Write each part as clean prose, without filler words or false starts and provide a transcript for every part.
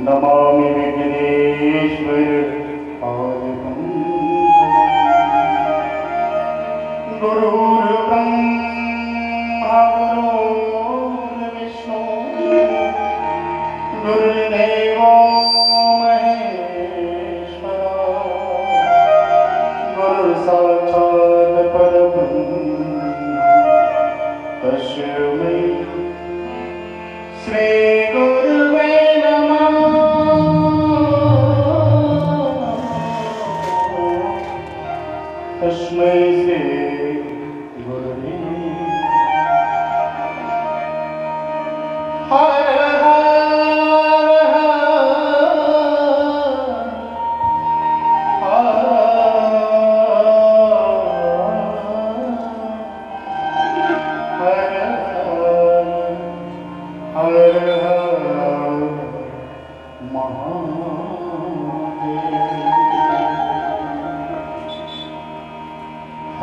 नमामि विघ्नेश्वर पादकं गुरुर्ब्रह्मा गुरुर्विष्णु गुरुर्देवो महेश्वरा गुरुर्साक्षात् परब्रह्म तस्मै श्री गुरुवे नमः। तस्मै श्री गुरुवे हर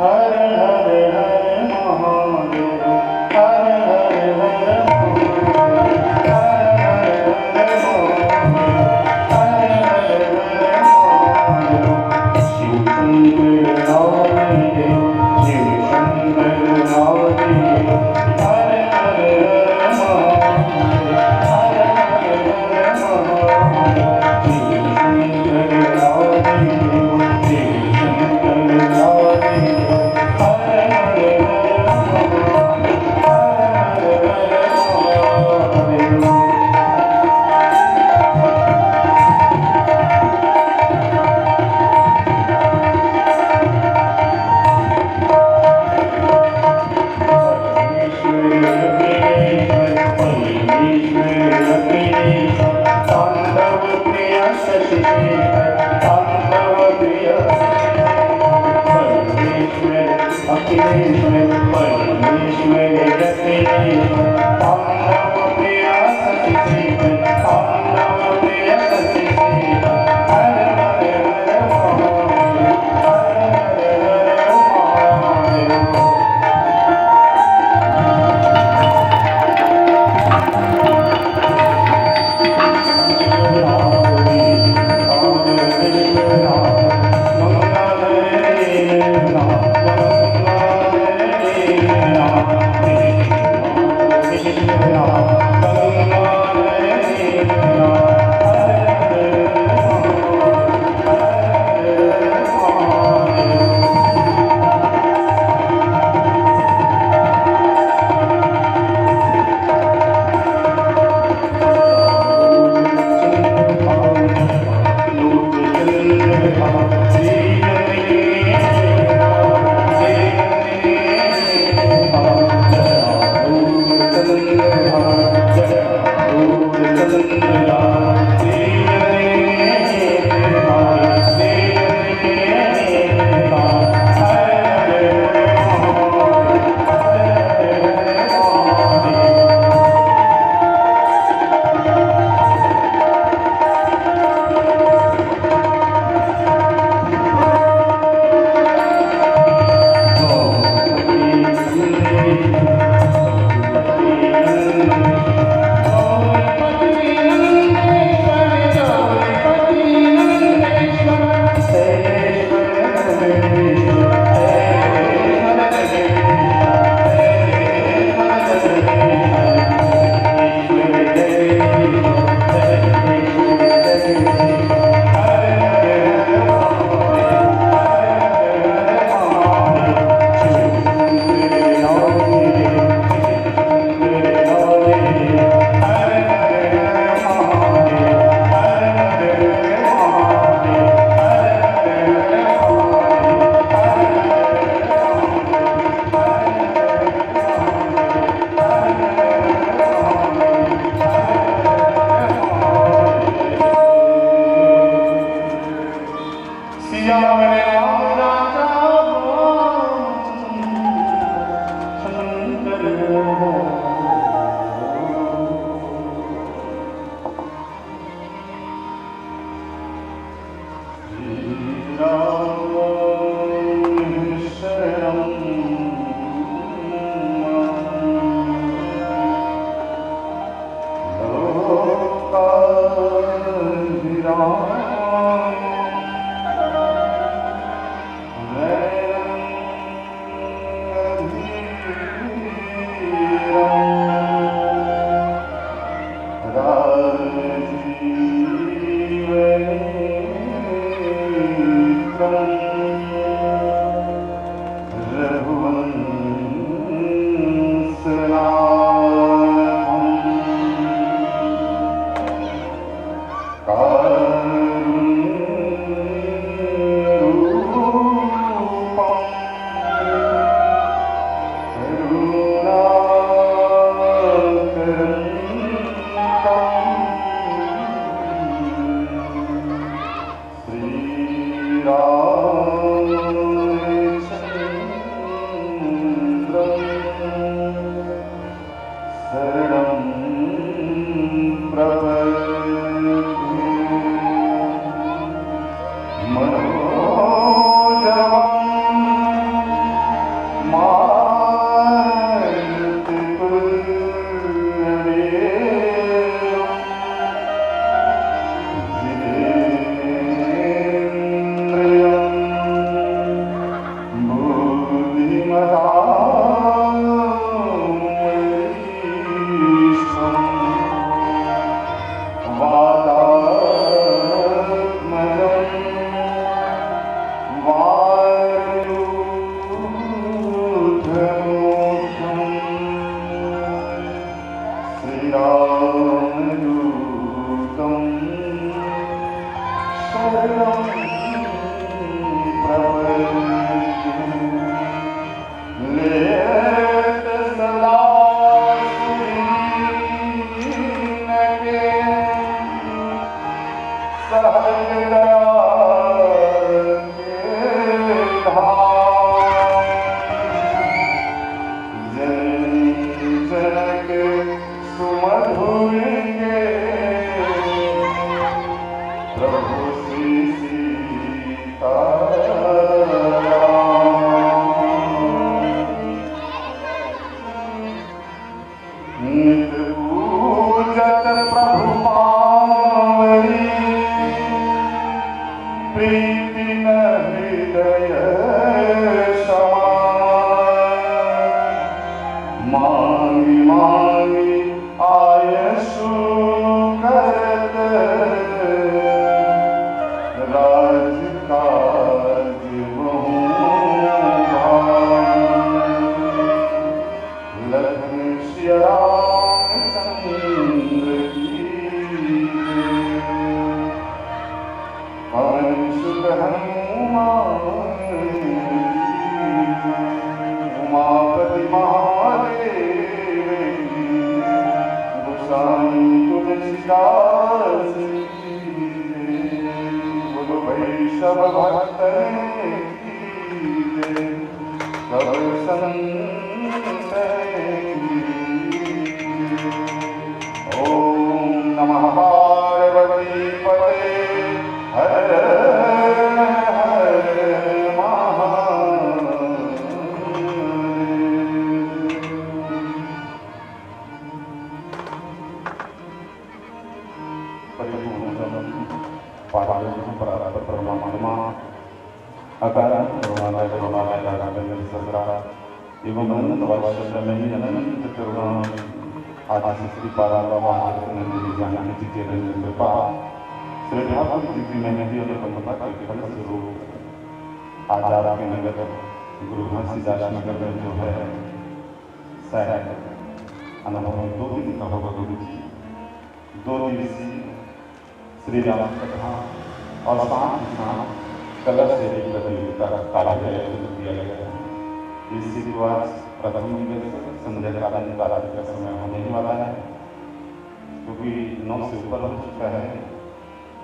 क्योंकि 9 से ऊपर हो चुका है,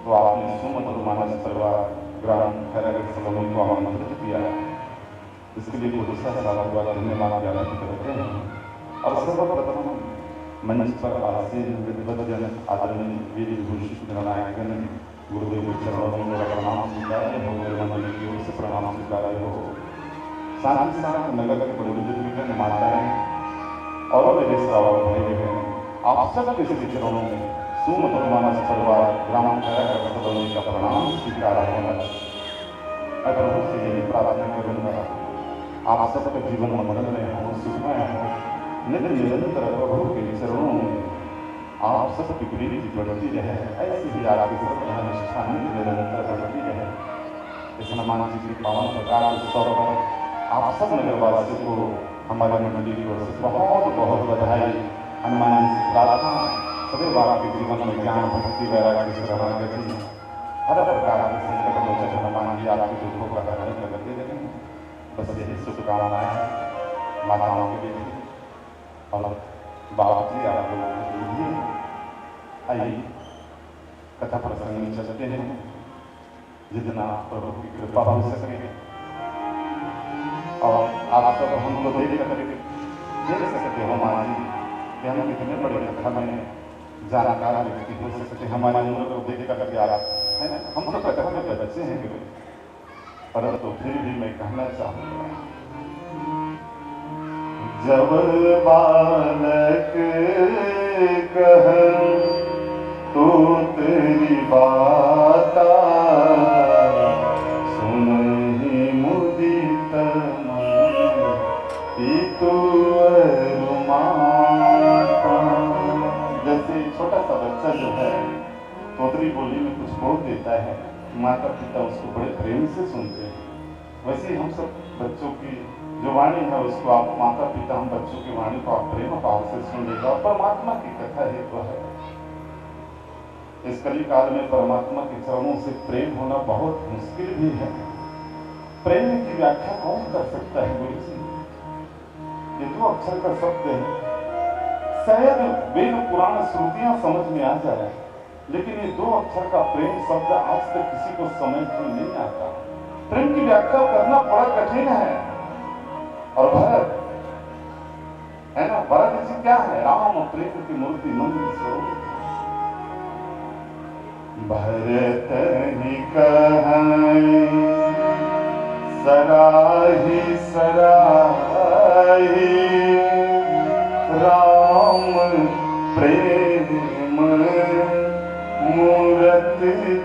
तो आपने सुमधुर मानस परिवार ग्राम खैरा सलोनी को आमंत्रित किया। इसके लिए गुस्सा सारा हुआ धन्यवाद ज्यादा करते हैं। और सर्वप्रथम मंच पर आसीन विद्वजन आदरणीय वीर विभूषित नारायण गुरुदेव के चरणों में मेरा प्रणाम स्वीकार हो, मेरे मंडली की ओर से प्रणाम स्वीकार हो। साथ ही साथ नगर के बड़े बुजुर्ग माताएं और मेरे श्रावक भाई बहन, आप सब के चरणों में सुमधुर मानस परिवार ग्राम खैरा सलोनी का प्रणाम स्वीकार होना। मैं प्रभु से यही प्रार्थना करूंगा, आप सबका जीवन मंगल में हो, सुखमय हो, निरंतर प्रभु के चरणों में आप सबकी प्रीति बढ़ती रहे, ऐसी ही आपकी सर्वनिष्ठा निरंतर बढ़ती रहे। इस हनुमान जी की पावन प्रकार उत्सव पर आप सब नगरवासियों को हमारे मंडली की ओर से बहुत बहुत बधाई। हनुमान जी से प्रार्थना सदैव आपके जीवन में ज्ञान भक्ति वैराग्य से रहना गति हर प्रकार के संकट मोचन हनुमान जी आपके दुखों का हरण करते रहें। बस यही शुभकामनाएं माताओं के लिए और बाबा जी आप लोगों के लिए। आइए कथा प्रसंग में चलते हैं, जितना प्रभु की कृपा हो सके और आप सब हमको देख सकते हो माँ जी कि हम कितने बड़े कथा में जानकार व्यक्ति हो सकते हैं। हमारे उम्र को देख करके आप है ना, हम तो कथा में बच्चे हैं केवल, परंतु फिर भी मैं कहना चाहूँगा, जब बालक कह तो तेरी बात सुन ही मुदित मन तू माता। जैसे छोटा सा बच्चा जो है तोतरी बोली में कुछ बोल देता है, माता पिता उसको बड़े प्रेम से सुनते हैं। वैसे ही हम सब बच्चों की जो वाणी है उसको आप माता पिता हम बच्चों की वाणी को आप प्रेम भाव से सुन लेगा। परमात्मा की कथा है तो है, इस कली काल में परमात्मा के चरणों से प्रेम होना बहुत मुश्किल भी है। प्रेम की व्याख्या कौन कर सकता है गुरु जी? ये दो अक्षर का शब्द है, शायद वेद पुराण श्रुतियां समझ में आ जाए, लेकिन ये दो अक्षर का प्रेम शब्द आज तक किसी को समझ में नहीं आता। प्रेम की व्याख्या करना बड़ा कठिन है। और भरत है ना, भरत जी क्या है? राम प्रेम की मूर्ति मंदिर स्वरूप। भरत ही कहाई सराही सराही राम प्रेम मूरत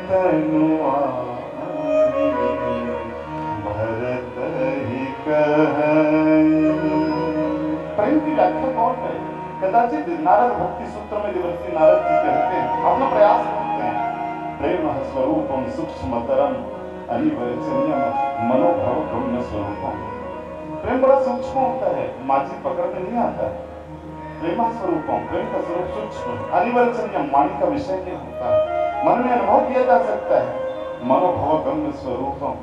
तनुआई। भरत ही कहाई। प्रेम की व्याख्या कौन है? कदाचित नारद भक्ति सूत्र में देवर्षि नारद जी कहते हैं, अपना प्रयास करते हैं, प्रेम स्वरूपम सूक्ष्मतरम अनिवर्चनीयम मनोभाव गम्य स्वरूपम। प्रेम बड़ा सूक्ष्म होता है, माझी पकड़ में नहीं आता है। प्रेम स्वरूपम, प्रेम का स्वरूप सूक्ष्म, अनिवर्चनीयम, वाणी का विषय नहीं होता है, मन में अनुभव किया जा सकता है। मनोभाव गम्य स्वरूपम।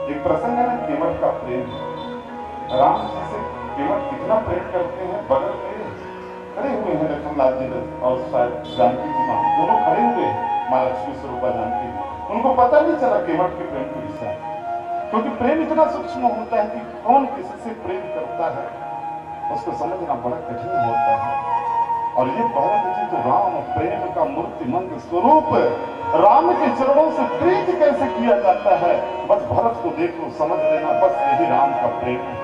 एक प्रसंग है ना केवट का प्रेम। राम जी से केवट कितना प्रेम करते हैं, बगल में खड़े हुए हैं लखनलाल जी और शायद जानकी जी मां, दोनों खड़े हुए हैं, मां लक्ष्मी स्वरूपा जानकी जी। उनको पता नहीं चला केवट के प्रेम के विषय, क्योंकि प्रेम इतना सूक्ष्म होता है कि कौन किसी से प्रेम करता है उसको समझना बड़ा कठिन होता है। और ये भरत जी तो राम प्रेम का मूर्तिमंत स्वरूप, राम के चरणों से प्रीत कैसे किया जाता है, बस भरत को देखो समझ लेना, बस यही राम का प्रेम है।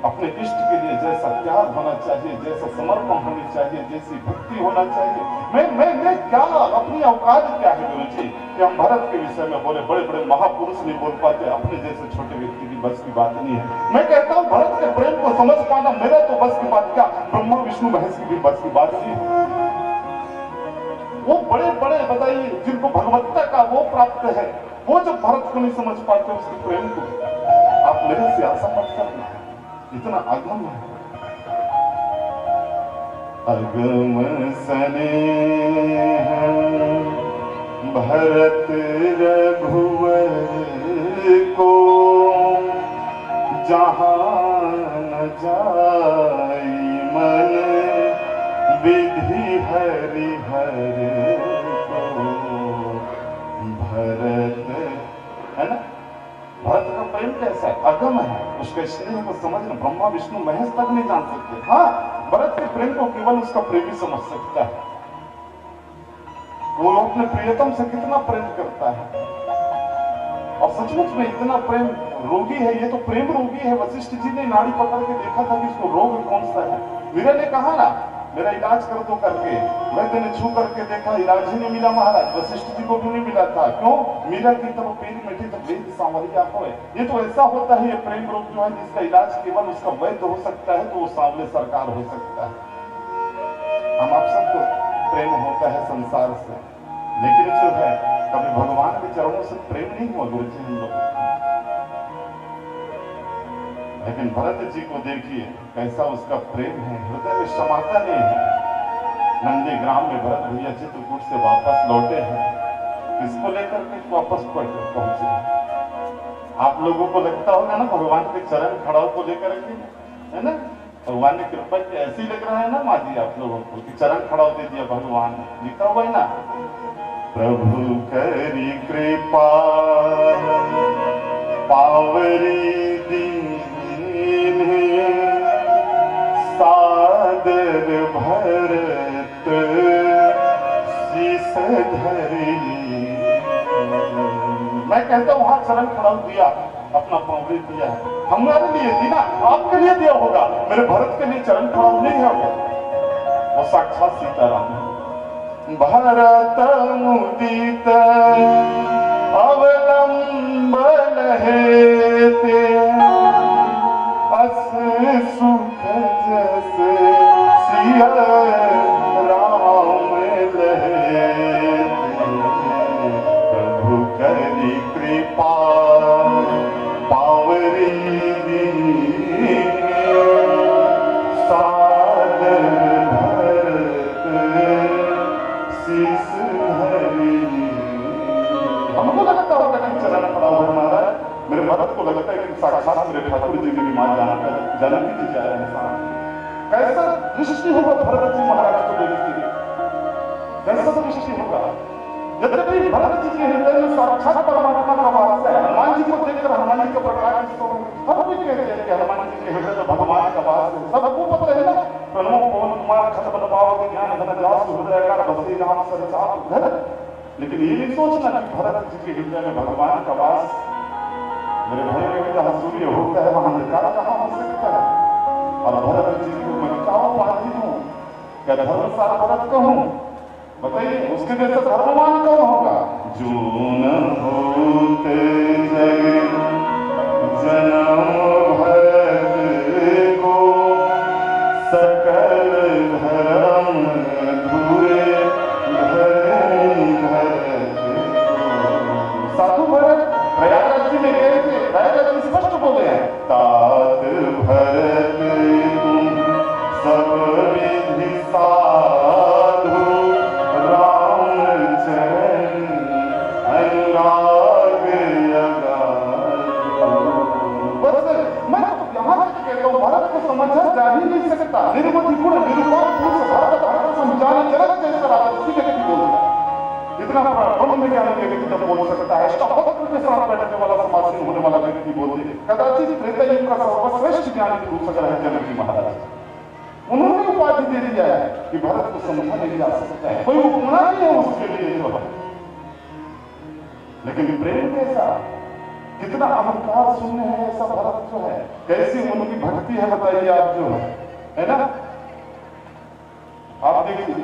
अपने इष्ट के लिए जैसा त्याग होना चाहिए, जैसा समर्पण होनी चाहिए, जैसी भक्ति होना चाहिए। मैं क्या, अपनी औकात क्या है गुरु जी कि हम भरत के विषय में बोले? बड़े बड़े महापुरुष नहीं बोल पाते, अपने जैसे छोटे व्यक्ति की बस की बात नहीं है। मैं कहता हूँ भरत के प्रेम को समझ पाना मेरा तो बस की बात क्या, ब्रह्मा विष्णु महेश की भी बस की बात नहीं है। वो बड़े बड़े बताइए जिनको भगवत्ता का वो प्राप्त है, वो जब भरत को नहीं समझ पाते उसके प्रेम को, आप मेरे से आशा मत करना, इतना अगम है। अगम स्नेह भरत रघुवर को जहाँ न जाई मन विधि हरिहर को। भरत है, अगम है, उसके स्नेह को समझना ब्रह्मा विष्णु महेश तक नहीं जान सकते। हाँ, भरत के प्रेम को केवल उसका प्रेमी समझ सकता है। वो अपने प्रियतम से कितना प्रेम करता है, और सचमुच में इतना प्रेम रोगी है, ये तो प्रेम रोगी है। वशिष्ठ जी ने नाड़ी पकड़ के देखा था कि इसको रोग कौन सा है। मीरा ने कहा ना, मेरा इलाज कर दो करके, वैद्य ने छू करके देखा, इलाज ही नहीं मिला महाराज। वशिष्ठ जी को भी नहीं मिला था। क्यों? मीरा की तब पेरी मेटी तब वेद सांवरिया हो। ये तो ऐसा होता है, ये प्रेम रोग जो है जिसका इलाज केवल उसका वैद्य हो सकता है, तो वो सांवले सरकार हो सकता है। हम आप सबको प्रेम होता है संसार से, लेकिन जो है कभी भगवान के चरणों से प्रेम नहीं हुआ गुरु जी हम लोग। लेकिन भरत जी को देखिए कैसा उसका प्रेम है, हृदय में समाता नहीं है। नंदी ग्राम में भरत भैया चित्रकूट से वापस लौटे हैं, किसको लेकर के वापस पहुंचे? आप लोगों को लगता होगा ना भगवान के चरण खड़ाव को लेकर के, है ना? भगवान ने कृपा की, ऐसी लग रहा है ना माँ जी आप लोगों को कि चरण खड़ाव दे दिया भगवान ने, लिखा हुआ है ना, प्रभु करी कृपा पावरी दीन सादर भरत शीस धरी। मैं कहता हूं वहां चरण खड़ाव दिया, अपना पावरी दिया है, हमारे लिए दिया, आपके लिए दिया होगा, मेरे भरत के लिए चरण खड़ाव नहीं है वो साक्षात सीताराम है। भरत मुदित अवलंबन हेते अस सुख जस सिया राम लहे। प्रभु करी कृपा पावरी दीन सादर शीस धरी। हमको लगता होगा कि चरण खड़ा हुआ महाराज, मेरे भरत को लगता है कि साक्षात मेरे ठाकुर जी की मां जानकी जी जा रहे हैं। कैसा दृष्टि होगा भरत जी महाराज को देखते हुए, कैसा दृष्टि होगा? यद्यपि भरत जी के हृदय में साक्षात परमात्मा का वास है। हनुमान जी को देखकर हनुमान जी का प्रकाश हर कोई कहते हैं कि हनुमान जी के हृदय में भगवान का वास है, सबको पता है ना। प्रणव पवन कुमार खतपत पावक ज्ञान धन जास हृदय का बसे राम सरसाप घर। लेकिन ये नहीं सोचना कि भरत जी के हृदय में भगवान का वास, मेरे भाई में जहाँ सूर्य होता है वहां अंधकार कहाँ हो सकता है? और भरत जी को मैं क्या उपाधि दूं? क्या धर्मशाला भरत कहूं? बताइए, उसके जैसा धर्मवान कौन होगा? जून होते जग जन्म भरत को सकल धर्म धुए धरे भरत को। साधु भरत प्रयागराज जी में गए थे, प्रयागराज जी स्पष्ट बोले हैं, तात भरत तुम सब विधि साधु राम चरण अनुराग अगाधु। बस मैं तो यहाँ तक कहता हूँ, भरत को समझा जा ही नहीं सकता। निर्मति गुण निरूपण पुरुष भरत भरत समझाने जगत जैसा राजा उसी व्यक्ति बोलता है। इतना ब्रह्म ज्ञान के व्यक्ति जब बोल सकता है, अष्टावक्र के साथ बैठने वाला समासीन होने वाला व्यक्ति बोलते हैं। कदाचित त्रेता युग का सर्वश्रेष्ठ ज्ञानी पुरुष अगर है जनक जी महाराज, उन्होंने उपाधि दे दिया है कि भरत को समझा नहीं जा सकता है, कोई उपमा नहीं है उसके लिए जो है। लेकिन प्रेम कैसा, कितना अहंकार शून्य है ऐसा भरत जो है, कैसी उनकी भक्ति है बताइए आप जो है ना। आप देखिए,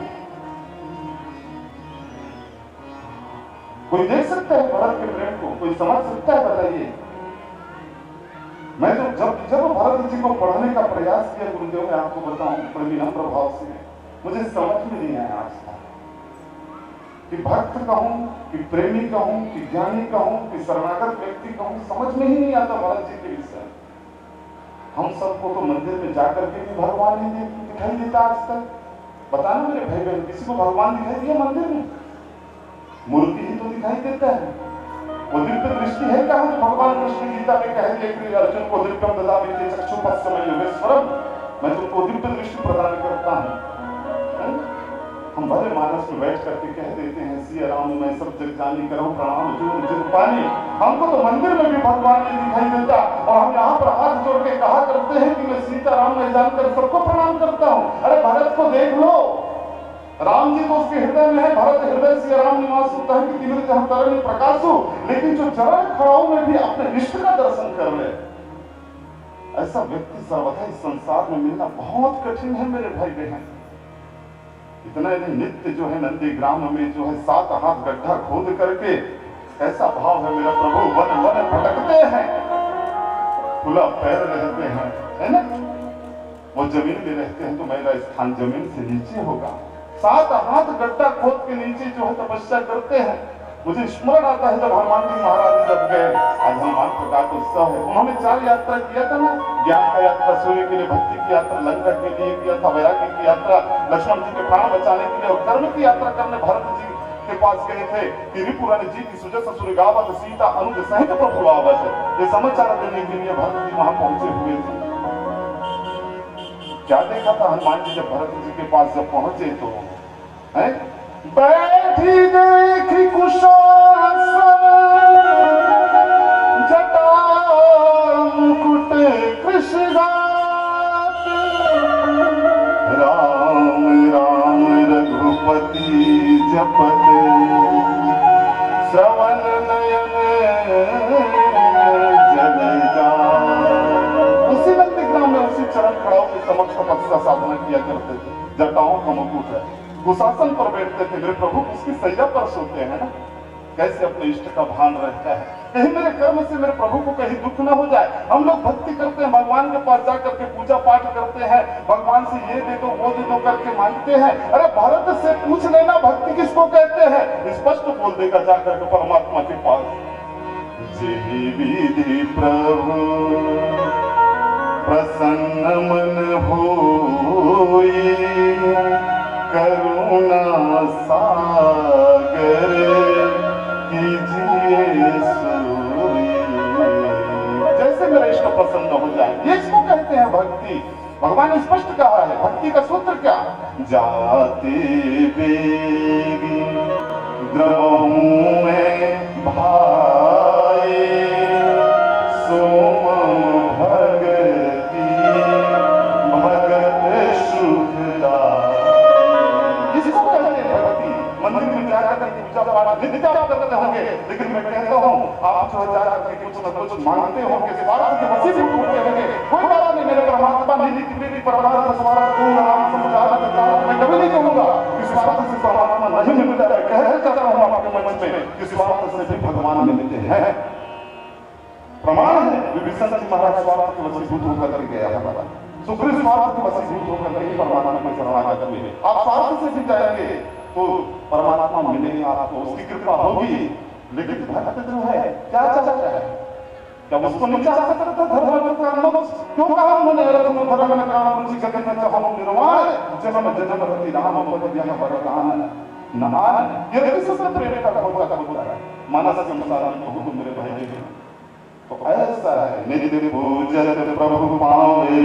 कोई देख सकता है भरत के प्रेम को, कोई समझ सकता है बताइए? मैं तो जब भरत जी को पढ़ने का प्रयास किया गुरुदेव, मैं आपको बताऊं बड़े विनम्र भाव से, मुझे समझ में नहीं आया आज तक कि भक्त कहूं कि प्रेमी कहूं कि ज्ञानी कहूं कि शरणागत व्यक्ति कहूं, समझ में ही नहीं आता भरत जी के विषय। हम सबको तो मंदिर में जाकर के भी भगवान नहीं दिखाई देता आज तक। बताना मेरे भाई बहन, किसी को भगवान दिखाई दिया मंदिर में? मूर्ति ही तो दिखाई देता है। वो दिव्य दृष्टि है कहाँ? भगवान कृष्ण गीता में कह दिया कि अर्जुन को दिव्यम ददामि चक्षुपस्समं योगेश्वरम, मैं तुमको दिव्य दृष्टि प्रदान करता हूँ। हम भले मानस में बैठ करके कह देते हैं सिया राम मैं सब जग जानी करो प्रणाम जो पानी। हमको तो मंदिर में भी भगवान नहीं दिखाई देता और हम यहाँ पर हाथ जोड़ के कहा करते हैं कि मैं सीता राम में जानकर सबको प्रणाम करता हूँ। अरे भरत को देख लो, राम जी तो उसके हृदय में है, भरत हृदय सिया राम निवास होता है कि तिमिर जहाँ तरल प्रकाशु, लेकिन जो चरण खड़ाओं में भी अपने इष्ट का दर्शन कर ले, ऐसा व्यक्ति सर्वथा इस संसार में मिलना बहुत कठिन है मेरे भाई बहन। इतना नहीं, नित्य जो है नंदीग्राम में जो है 7 हाथ गड्ढा खोद करके ऐसा भाव है मेरा प्रभु वन वन भटकते हैं, खुला पैर रहते हैं, है ना? वो जमीन में रहते हैं तो मेरा स्थान जमीन से नीचे होगा। 7 हाथ गड्ढा खोद के नीचे जो है तपस्या करते हैं। मुझे स्मरण आता है जब हनुमान जी महाराज जब गए, आज हनुमान प्रकाश उत्सव है, उन्होंने 4 यात्रा किया था ना, ज्ञान का यात्रा, सूर्य के लिए भक्ति की यात्रा, लंका के लिए किया था, वैराग्य की यात्रा, लक्ष्मण जी के प्राण बचाने के लिए, और कर्म की यात्रा करने भरत जी के पास गए थे कि रिपुराण जी की सुजस ससुर गावत सीता अनुज सहित प्रभु आवत, ये समाचार देने के लिए भरत जी वहां पहुंचे हुए थे। क्या देखा था हनुमान जी जब भरत जी के पास जब पहुंचे तो है बैठी देखी कुशासन जटा मुकुट कृष्णगात, राम राम रघुपति जपत श्रवण नयन जल जात। उसी नंदीग्राम में उसी चरण खड़ाओं के समक्ष तपस्या साधना किया करते थे। जटाओं का मुकुट है, कुशासन पर बैठते थे, मेरे प्रभु उसकी सैया पर सोते हैं ना, कैसे अपने इष्ट का भान रहता है। कहीं मेरे कर्म से मेरे प्रभु को कहीं दुख ना हो जाए। हम लोग भक्ति करते हैं, भगवान के पास जाकर के पूजा पाठ करते हैं, भगवान से ये दे दो वो दे दो करके मांगते हैं। अरे भारत से पूछ लेना भक्ति किसको कहते हैं, स्पष्ट बोल देगा जाकर के परमात्मा के पास। जी विधि प्रभु प्रसन्न मन होई, करुणा सागर कीजिए सोई। जैसे मेरा इष्ट प्रसन्न हो जाए, ये इसको कहते हैं भक्ति। भगवान ने स्पष्ट कहा है भक्ति का सूत्र क्या, जाते बेगी द्रवहूं में भाई, सोम भगति भगत सुखदाई। इसको कहते हैं भक्ति। मंदिर में जाकर के पूजा पाठ नित्य आप करते होंगे, लेकिन मैं कहता हूँ आप जो जाकर के कुछ न कुछ मांगते होंगे, स्वार्थ के वसीले होते होंगे, कोई बात नहीं। मेरे परमात्मा नित्य मेरी परमात्मा स्वार्थ को नाम समझाना चाहता हूं। मैं कभी नहीं कहूंगा कि स्वार्थ से परमात्मा नहीं मिलता है, कहना चाहता हूं आपके मन में कि स्वार्थ से भी भगवान मिलते हैं। प्रमाण है विभीषण जी महाराज स्वार्थ के वशीभूत होकर गया हमारा, सुग्रीव स्वार्थ के वशीभूत होकर के परमात्मा में शरणागत हुए। आप स्वार्थ से भी जाएंगे तो परमात्मा मिलेंगे आपको, उसकी कृपा होगी। लेकिन भक्त जो है क्या चाहता है, क्या उसको नहीं चाहता था धर्म कर्म क्यों कहा उन्होंने, धर्म कर्म रुचि जगत में चाहो निर्वाण, जन्म जन्म रति राम पद यह वरदान नान। ये देखिए सब प्रेम का होता है मानस संसार में बहुत मेरे भाई जी। तो ऐसा है नित्य पूजन प्रभु पावे,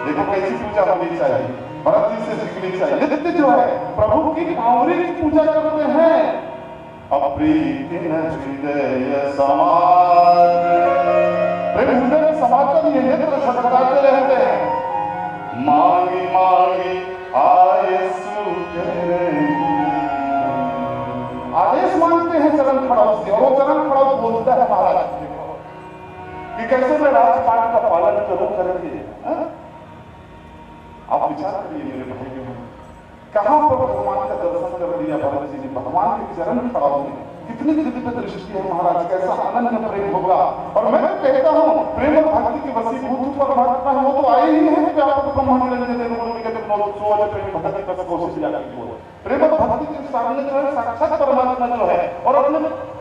देखो कैसी पूजा होनी चाहिए, भरत जी से सीखनी चाहिए। नित्य जो है प्रभु की पावरी की पूजा करते हैं, अप्रीति न हृदय समाज, प्रेम हृदय में समाज ये नेत्र छटपटाते रहते हैं। मांगी मांगी आए सुख, आदेश मांगते हैं चरण खड़ाओं से, और वो चरण खड़ाओ बोलता है महाराज कि कैसे मैं राजपाट का पालन करूं करेंगे। आप विचार करिए मेरे भाई, कहां पर भगवान का दर्शन कर दिया भरत जी ने, भगवान के चरण खड़ाओं में कितनी दिव्य दृष्टि है महाराज, कैसा अनन्य प्रेम होगा। और मैं कहता हूं प्रेम और भक्ति की वसीभूत परमात्मा है, वो तो आए ही हैं कि आपको ब्रह्मांड में देते हैं बोलने के तो सोच प्रेम भक्ति का कोशिश किया जाती है। प्रेम और भक्ति के सामने जो है साक्षात परमात्मा जो है, और अपने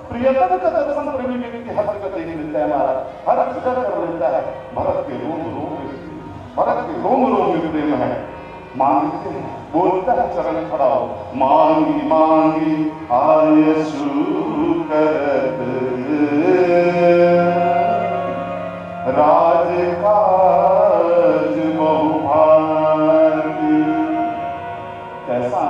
प्रियतम का दर्शन प्रेमी व्यक्ति हर जगह देखने मिलता है महाराज, हर जगह कर मिलता है। भरत के रोम रोम में प्रेम है। मांगते हैं बोलता है चरण खड़ाओ, मांगी मांगी आय सुकरत, राज काज बहुभागी। कैसा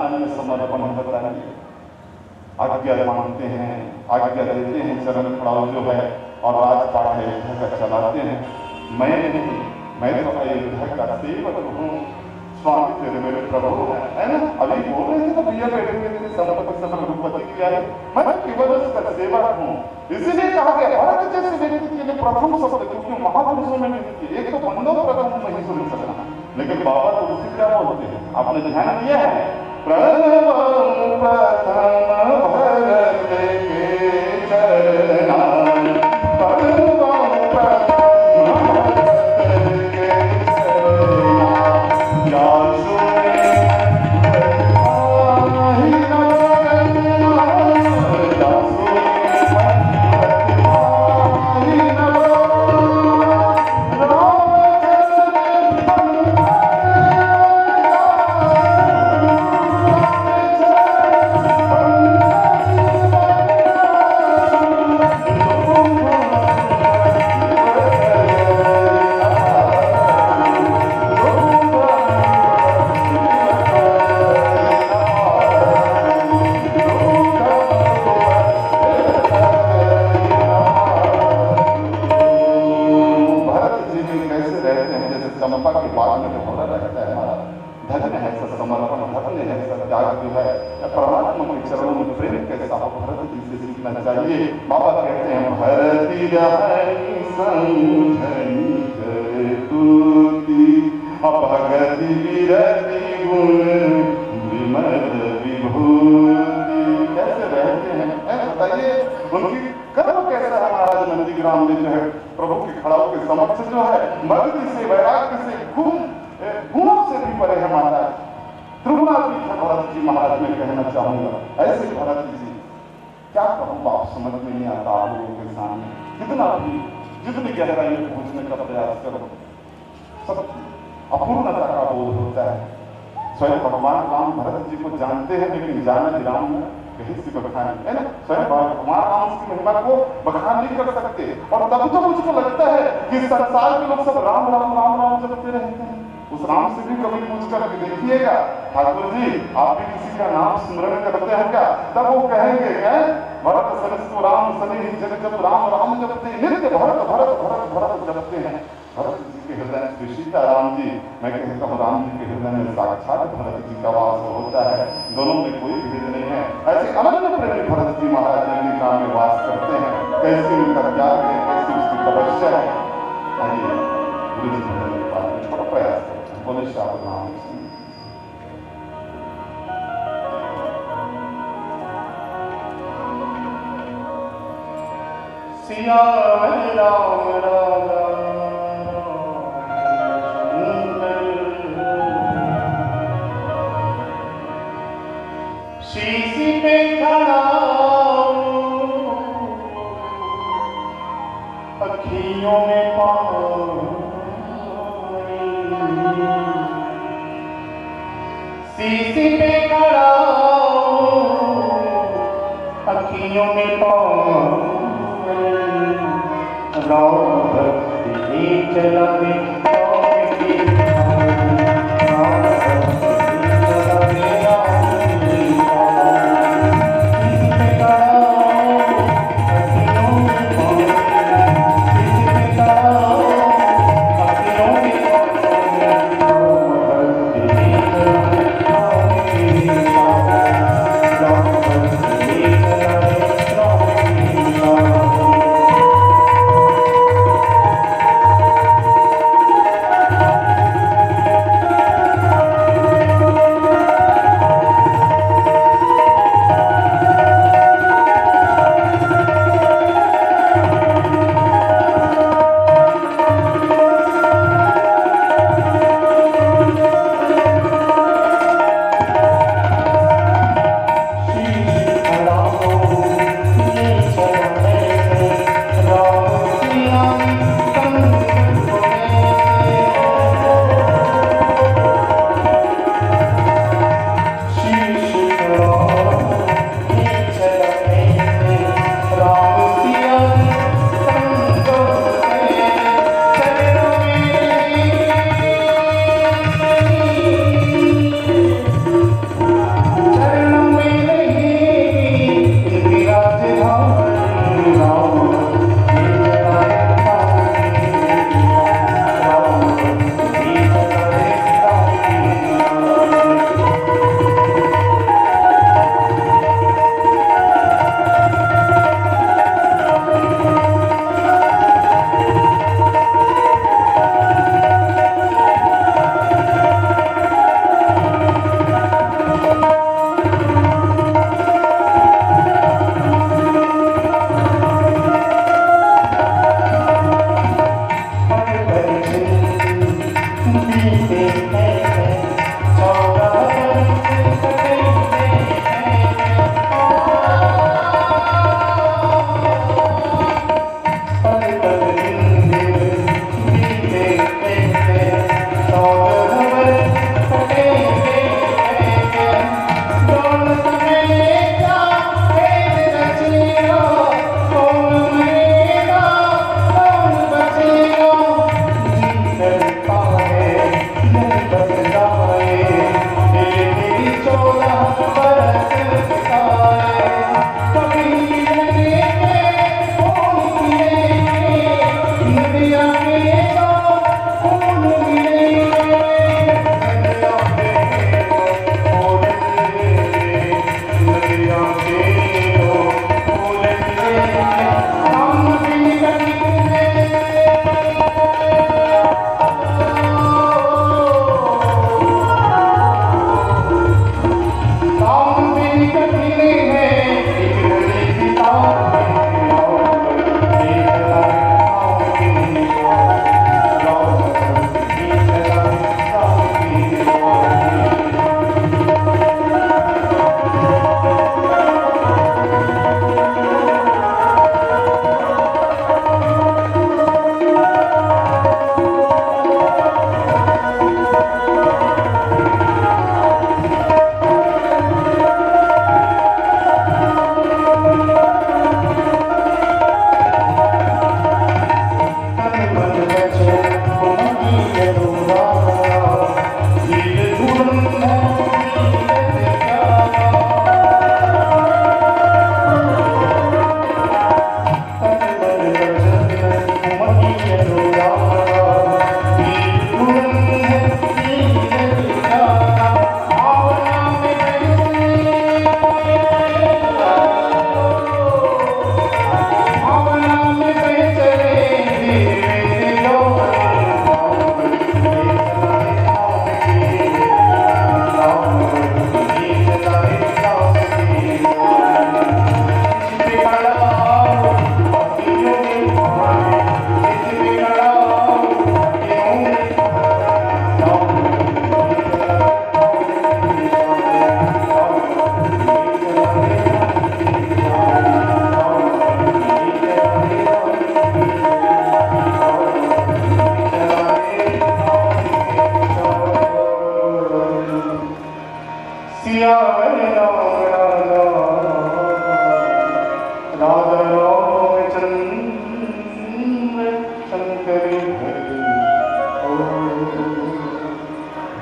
चरण खड़ाऊ जो है और राजपाट अयोध्या का चलाते हैं। मैं नहीं, मैं तो अयोध्या का सेवक हूँ। स्वामी तेरे मेरे प्रभु है ना। अभी बोल रहे थे तो भैया बैठे हुए थे संपत्ति सब रघुपति की आई, मैं केवल उसका सेवक हूँ। इसीलिए कहा गया भरत जैसे व्यक्ति के लिए प्रथम शब्द, क्योंकि महापुरुषों में एक तो बंदो प्रथम नहीं सुन सकना, लेकिन बाबा तो उससे क्या बोलते हैं, आपने ध्यान दिया है? प्रथम भरत के चरणा, बाबा कहते हैं भरती भगति विरति गुण विमल विभूति। कैसे रहते हैं बताइए, उनकी कर्म कैसा है? महाराज नंदीग्राम में जो है प्रभु के खड़ाऊ के समक्ष जो है भक्ति से, वैराग्य से, गुणों से भी परे है महाराज। त्रिगुणातीत भरत जी महाराज में कहना चाहूंगा। ऐसे भरत जी क्या कहूँ, बाप समझ में नहीं आता आप लोगों के सामने। कितना भी जितनी गहराई में पहुंचने का प्रयास करो, सब अपूर्णता का बोध होता है। स्वयं भगवान राम भरत जी को जानते हैं, लेकिन जाना राम कहीं से बखान है ना। स्वयं भगवान राम की महिमा को बखान नहीं कर सकते। और तब तो मुझको लगता है कि संसार के लोग सब राम राम राम राम जपते रहते हैं। उस राम से भी कभी पूछ कर देखिएगा, ठाकुर जी आप भी किसी का नाम स्मरण करते हैं क्या? तब वो कहेंगे भरत सनस्तु राम सने जग जब राम राम जपते, नित्य भरत भरत भरत भरत जपते हैं। भरत जी के हृदय में सीताराम जी, मैं कहता हूँ राम जी के हृदय में साक्षात भरत जी का वास होता है। दोनों में कोई भेद नहीं है। ऐसे अनन्य प्रेमी भरत जी महाराज नंदीग्राम में वास करते हैं। कैसे उनका त्याग है, कैसे उसकी तपस्या है। आइए गुरु जी के पास में थोड़ा प्रयास करते हैं। बोले श्याम राम सिया राम राजा शीशी पे खड़ा अखियों में पानी, शीशी पे खड़ा अखियों में पानी, राम भक्ति चला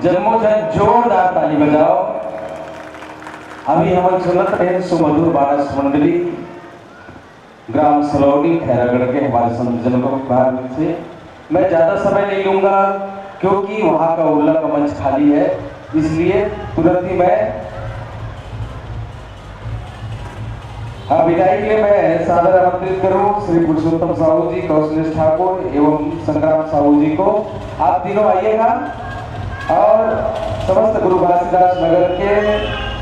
जन्मोजन जोरदार ताली बजाओ। अभी हम सुनत रहे सुमधुर बारस मंडली ग्राम सलौनी खैरागढ़ के हमारे संतजनों को भाग से मैं ज्यादा समय नहीं लूंगा क्योंकि वहां का उल्ला का मंच खाली है, इसलिए तुरंत ही मैं विदाई के लिए मैं सादर आमंत्रित करूं श्री पुरुषोत्तम साहू जी, कौशलेश ठाकुर एवं संग्राम साहू जी को। आप तीनों आइएगा और समस्त गुरु घासीदास नगर के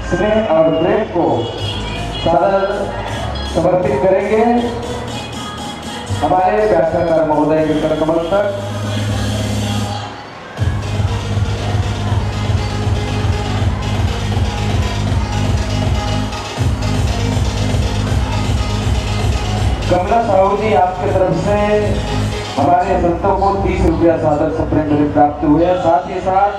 स्नेह और प्रेम को सादर समर्पित करेंगे हमारे व्याख्याकार महोदय के कर कमल तक। कमला साहू जी आपके तरफ से हमारे संतों को 30 रुपया सादर सप्रेम प्राप्त हुए हैं। साथ ही साथ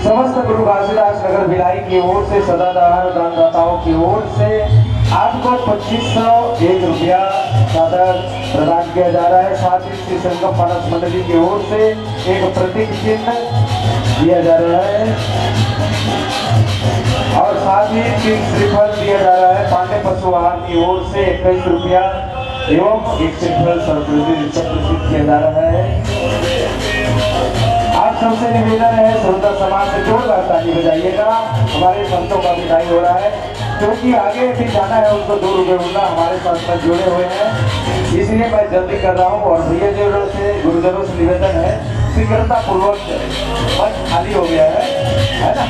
समस्त गुरु घासीदास नगर भिलाई की ओर से सदाधार दानदाताओं की ओर से आपको 2501 रुपया सादर प्रदान किया जा रहा है। साथ ही श्री संगम मानस मंडली की ओर से एक प्रतीक चिन्ह दिया जा रहा है और साथ ही श्रीफल दिया जा रहा है। पांडे पशु आहार की ओर से 21 रुपया एवं एक श्रीफल प्रसिद्ध किया जा रहा है। आप सबसे निवेदन है श्रोता समाज से जोरदार ताली बजाइएगा। हमारे संतों का विदाई हो रहा है क्योंकि आगे भी जाना है, उनको 2 रुपये उल्ला हमारे साथ जुड़े हुए हैं, इसलिए मैं जल्दी कर रहा हूँ। और भैया जी से गुरुजनों से निवेदन है शीघ्रता पूर्वक मंच खाली हो गया है ना।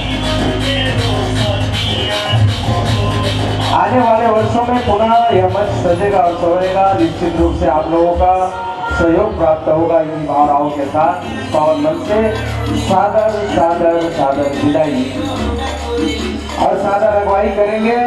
आने वाले वर्षों में पुनः यह मंच सजेगा और संवरेगा। निश्चित रूप से आप लोगों का सहयोग प्राप्त होगा। इन्हीं भावनाओं के साथ पावन मन से सादर सादर सादर विदाई और सादर अगुवाई करेंगे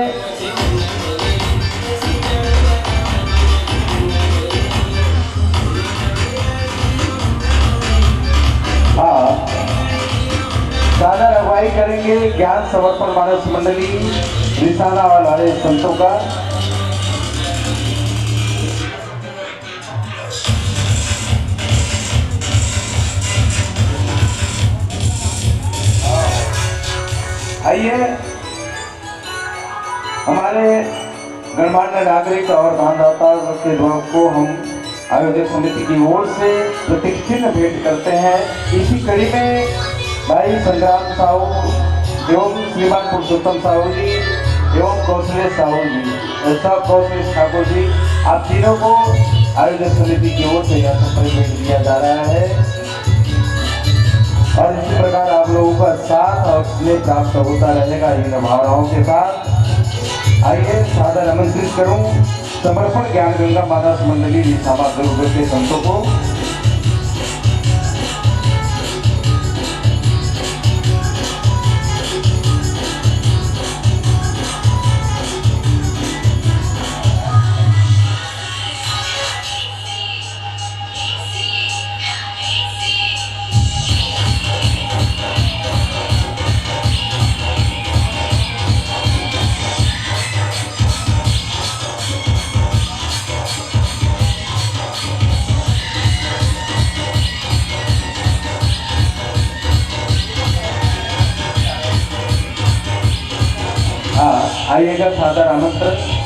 सादर अगुवाई करेंगे ज्ञान समर्पण मानस मंडली रिसाना वाले संतों का। आइए हमारे गणमान्य नागरिक और दानदाता के द्वारा को हम आयोजक समिति की ओर से प्रतीक चिन्ह भेंट करते हैं। इसी कड़ी में भाई संग्राम साहू एवं श्रीमान पुरुषोत्तम साहू जी एवं कौशलेश साहू जी कौशलेश ठाकुर जी, आप तीनों को आयोजक समिति की ओर से यह सम्मान भेंट दिया जा रहा है और इसी प्रकार आप लोगों का साथ और स्नेह प्राप्त होता रहेगा इन भावनाओं के साथ। आइए सादर आमंत्रित करूं समर्पण ज्ञान गंगा मानस मंडली रिसामा दुर्ग के संतों को। आइएगा सादर आमंत्रण।